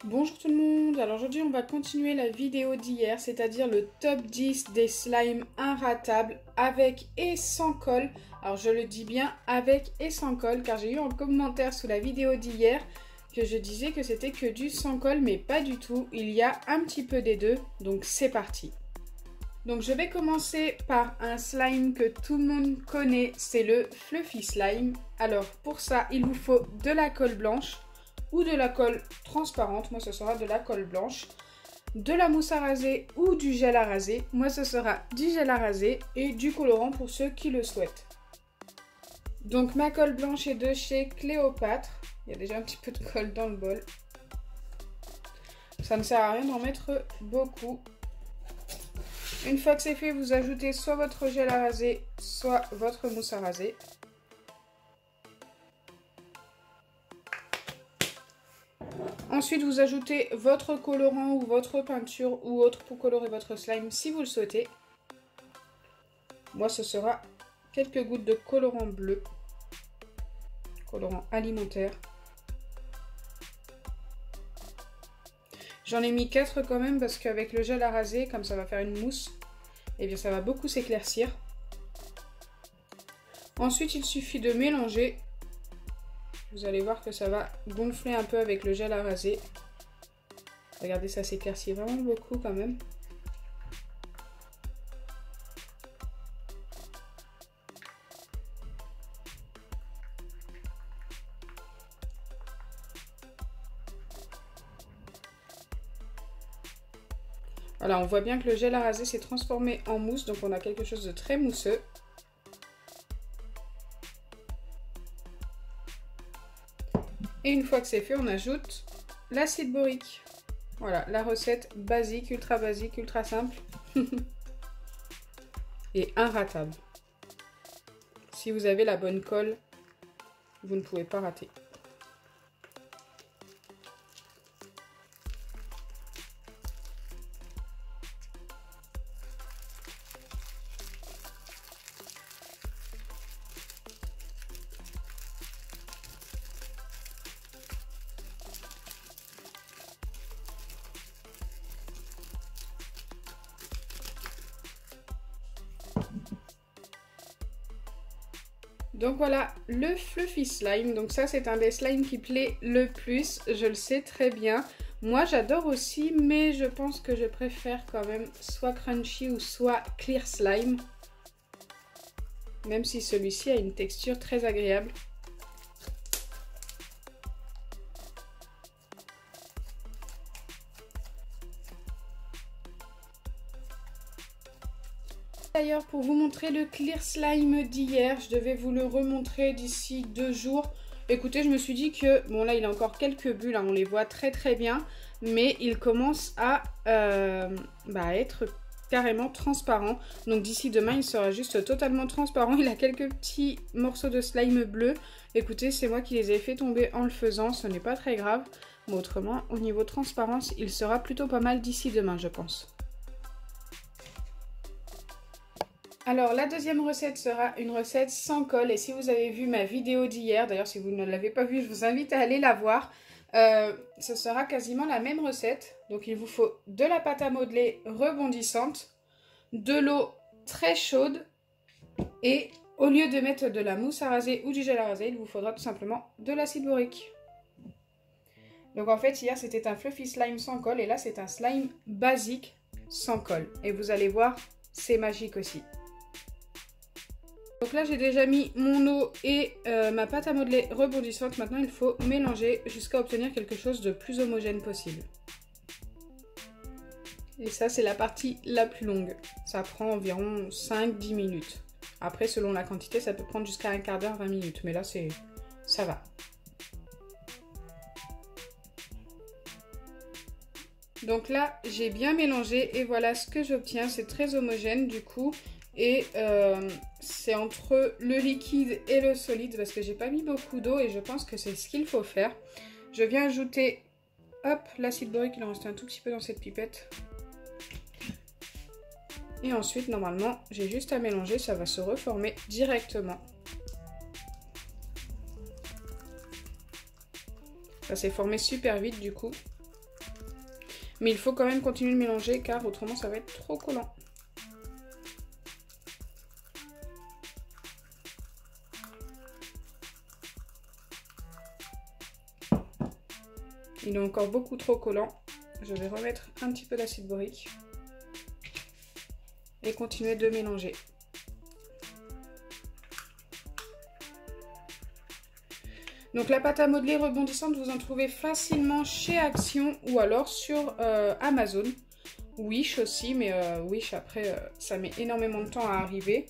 Bonjour tout le monde, alors aujourd'hui on va continuer la vidéo d'hier, c'est-à-dire le top 10 des slimes inratables avec et sans colle. Alors je le dis bien avec et sans colle car j'ai eu un commentaire sous la vidéo d'hier que je disais que c'était que du sans colle, mais pas du tout, il y a un petit peu des deux, donc c'est parti. Donc je vais commencer par un slime que tout le monde connaît, c'est le Fluffy Slime. Alors pour ça il vous faut de la colle blanche ou de la colle transparente, moi ce sera de la colle blanche, de la mousse à raser ou du gel à raser, moi ce sera du gel à raser et du colorant pour ceux qui le souhaitent. Donc ma colle blanche est de chez Cléopâtre, il y a déjà un petit peu de colle dans le bol. Ça ne sert à rien d'en mettre beaucoup. Une fois que c'est fait, vous ajoutez soit votre gel à raser, soit votre mousse à raser. Ensuite, vous ajoutez votre colorant ou votre peinture ou autre pour colorer votre slime si vous le souhaitez. Moi, ce sera quelques gouttes de colorant bleu, colorant alimentaire. J'en ai mis 4 quand même parce qu'avec le gel à raser, comme ça va faire une mousse, et bien ça va beaucoup s'éclaircir. Ensuite, il suffit de mélanger. Vous allez voir que ça va gonfler un peu avec le gel à raser. Regardez, ça s'éclaircit vraiment beaucoup quand même. Voilà, on voit bien que le gel à raser s'est transformé en mousse, donc on a quelque chose de très mousseux. Et une fois que c'est fait, on ajoute l'acide borique. Voilà, la recette basique, ultra simple. Et inratable. Si vous avez la bonne colle, vous ne pouvez pas rater. Donc voilà, le Fluffy Slime. Donc ça, c'est un des slimes qui plaît le plus. Je le sais très bien. Moi, j'adore aussi, mais je pense que je préfère quand même soit Crunchy ou soit Clear Slime. Même si celui-ci a une texture très agréable. D'ailleurs, pour vous montrer le Clear Slime d'hier, je devais vous le remontrer d'ici 2 jours. Écoutez, je me suis dit que, bon là il a encore quelques bulles, hein, on les voit très bien, mais il commence à être carrément transparent. Donc d'ici demain, il sera juste totalement transparent. Il a quelques petits morceaux de slime bleu. Écoutez, c'est moi qui les ai fait tomber en le faisant, ce n'est pas très grave. Mais autrement, au niveau transparence, il sera plutôt pas mal d'ici demain, je pense. Alors la deuxième recette sera une recette sans colle, et si vous avez vu ma vidéo d'hier, d'ailleurs si vous ne l'avez pas vue, je vous invite à aller la voir. Ce sera quasiment la même recette. Donc il vous faut de la pâte à modeler rebondissante, de l'eau très chaude, et au lieu de mettre de la mousse à raser ou du gel à raser, il vous faudra tout simplement de l'acide borique. Donc en fait hier c'était un Fluffy Slime sans colle, et là c'est un slime basique sans colle. Et vous allez voir, c'est magique aussi. Donc là j'ai déjà mis mon eau et ma pâte à modeler rebondissante. Maintenant il faut mélanger jusqu'à obtenir quelque chose de plus homogène possible. Et ça c'est la partie la plus longue. Ça prend environ 5-10 minutes. Après selon la quantité ça peut prendre jusqu'à un quart d'heure, 20 minutes. Mais là ça va. Donc là j'ai bien mélangé et voilà ce que j'obtiens. C'est très homogène du coup. Et c'est entre le liquide et le solide parce que j'ai pas mis beaucoup d'eau et je pense que c'est ce qu'il faut faire. Je viens ajouter, hop, l'acide borique, il en reste un tout petit peu dans cette pipette. Et ensuite, normalement, j'ai juste à mélanger, ça va se reformer directement. Ça s'est formé super vite du coup. Mais il faut quand même continuer de mélanger car autrement ça va être trop collant. Il est encore beaucoup trop collant. Je vais remettre un petit peu d'acide borique et continuer de mélanger. Donc la pâte à modeler rebondissante, vous en trouvez facilement chez Action ou alors sur Amazon. Wish aussi, mais Wish après ça met énormément de temps à arriver.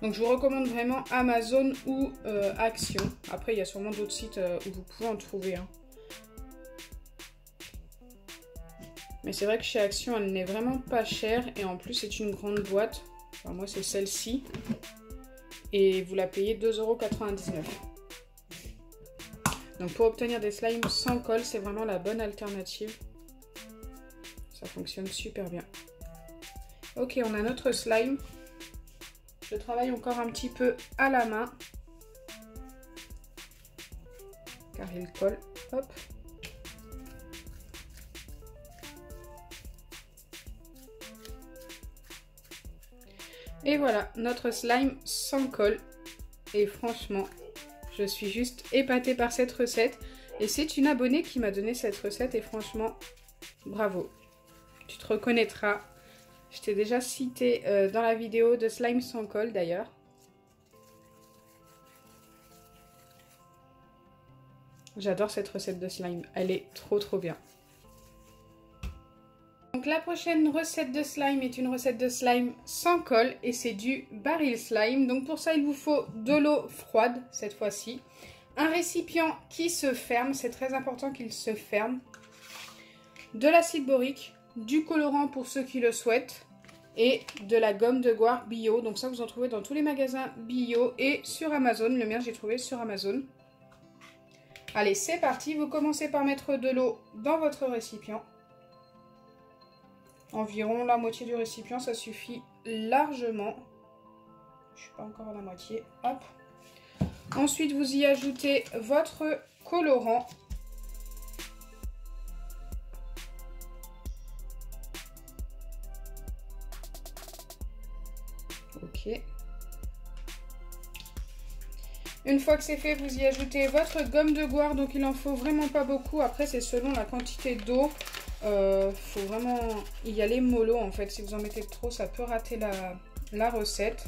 Donc je vous recommande vraiment Amazon ou Action. Après il y a sûrement d'autres sites où vous pouvez en trouver. Hein. Mais c'est vrai que chez Action elle n'est vraiment pas chère et en plus c'est une grande boîte. Enfin, moi c'est celle-ci. Et vous la payez 2,99 €. Donc pour obtenir des slimes sans colle, c'est vraiment la bonne alternative. Ça fonctionne super bien. Ok, on a notre slime. Je travaille encore un petit peu à la main. Car il colle. Hop. Et voilà, notre slime sans colle. Et franchement... je suis juste épatée par cette recette. Et c'est une abonnée qui m'a donné cette recette. Et franchement, bravo. Tu te reconnaîtras. Je t'ai déjà cité dans la vidéo de slime sans colle d'ailleurs. J'adore cette recette de slime. Elle est trop bien. Donc la prochaine recette de slime est une recette de slime sans colle et c'est du baril slime. Donc pour ça il vous faut de l'eau froide cette fois-ci, un récipient qui se ferme, c'est très important qu'il se ferme, de l'acide borique, du colorant pour ceux qui le souhaitent et de la gomme de goire bio. Donc ça vous en trouvez dans tous les magasins bio et sur Amazon. Le mien j'ai trouvé sur Amazon. Allez c'est parti, vous commencez par mettre de l'eau dans votre récipient. Environ la moitié du récipient, ça suffit largement. Je suis pas encore à la moitié. Hop. Ensuite, vous y ajoutez votre colorant. Ok. Une fois que c'est fait, vous y ajoutez votre gomme de goire. Donc il en faut vraiment pas beaucoup. Après, c'est selon la quantité d'eau. Faut vraiment y aller mollo en fait. Si vous en mettez trop, ça peut rater la recette.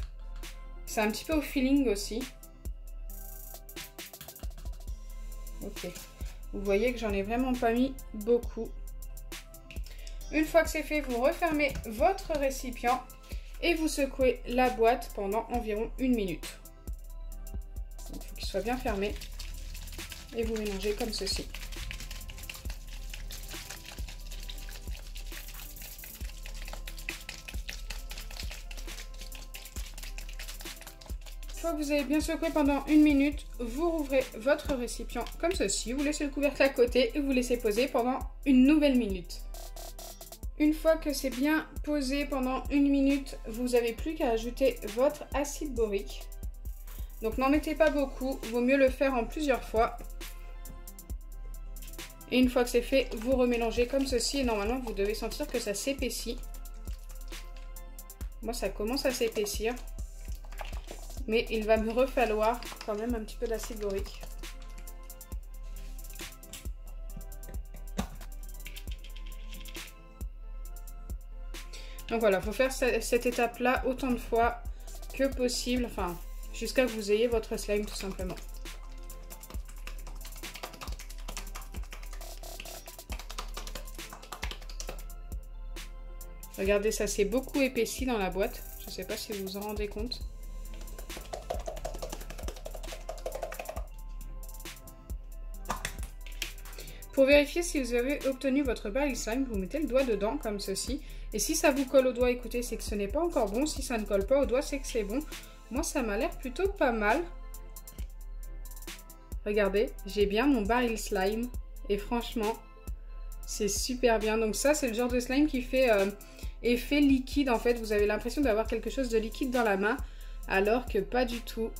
C'est un petit peu au feeling aussi. Ok. Vous voyez que j'en ai vraiment pas mis beaucoup. Une fois que c'est fait, vous refermez votre récipient et vous secouez la boîte pendant environ 1 minute. Il faut qu'il soit bien fermé. Et vous mélangez comme ceci. Une fois que vous avez bien secoué pendant 1 minute, vous rouvrez votre récipient comme ceci. Vous laissez le couvercle à côté et vous laissez poser pendant une nouvelle minute. Une fois que c'est bien posé pendant 1 minute, vous n'avez plus qu'à ajouter votre acide borique. Donc n'en mettez pas beaucoup, vaut mieux le faire en plusieurs fois. Et une fois que c'est fait, vous remélangez comme ceci et normalement vous devez sentir que ça s'épaissit. Moi ça commence à s'épaissir. Mais il va me refalloir quand même un petit peu d'acide borique. Donc voilà, il faut faire cette étape-là autant de fois que possible. Enfin, jusqu'à ce que vous ayez votre slime tout simplement. Regardez, ça s'est beaucoup épaissi dans la boîte. Je ne sais pas si vous vous en rendez compte. Pour vérifier si vous avez obtenu votre baril slime, vous mettez le doigt dedans comme ceci. Et si ça vous colle au doigt, écoutez, c'est que ce n'est pas encore bon. Si ça ne colle pas au doigt, c'est que c'est bon. Moi, ça m'a l'air plutôt pas mal. Regardez, j'ai bien mon baril slime. Et franchement, c'est super bien. Donc ça, c'est le genre de slime qui fait effet liquide. En fait, vous avez l'impression d'avoir quelque chose de liquide dans la main. Alors que pas du tout.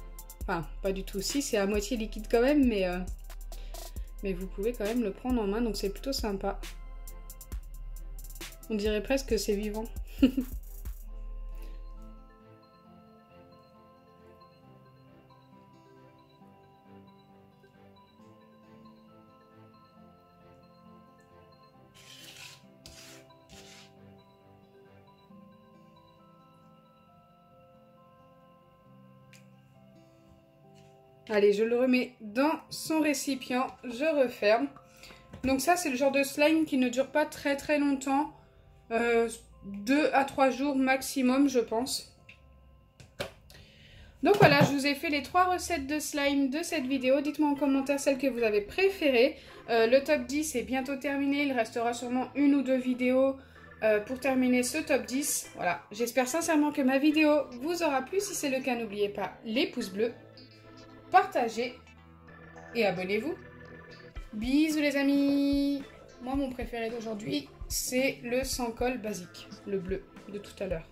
Enfin, pas du tout. Si, c'est à moitié liquide quand même, mais vous pouvez quand même le prendre en main. Donc c'est plutôt sympa. On dirait presque que c'est vivant. Allez, je le remets dans son récipient, je referme. Donc ça, c'est le genre de slime qui ne dure pas très longtemps. 2 à 3 jours maximum, je pense. Donc voilà, je vous ai fait les 3 recettes de slime de cette vidéo. Dites-moi en commentaire celle que vous avez préférée. Le top 10 est bientôt terminé. Il restera sûrement 1 ou 2 vidéos pour terminer ce top 10. Voilà, j'espère sincèrement que ma vidéo vous aura plu. Si c'est le cas, n'oubliez pas les pouces bleus. Partagez et abonnez-vous. Bisous les amis. Moi mon préféré d'aujourd'hui c'est le sans colle basique, le bleu de tout à l'heure.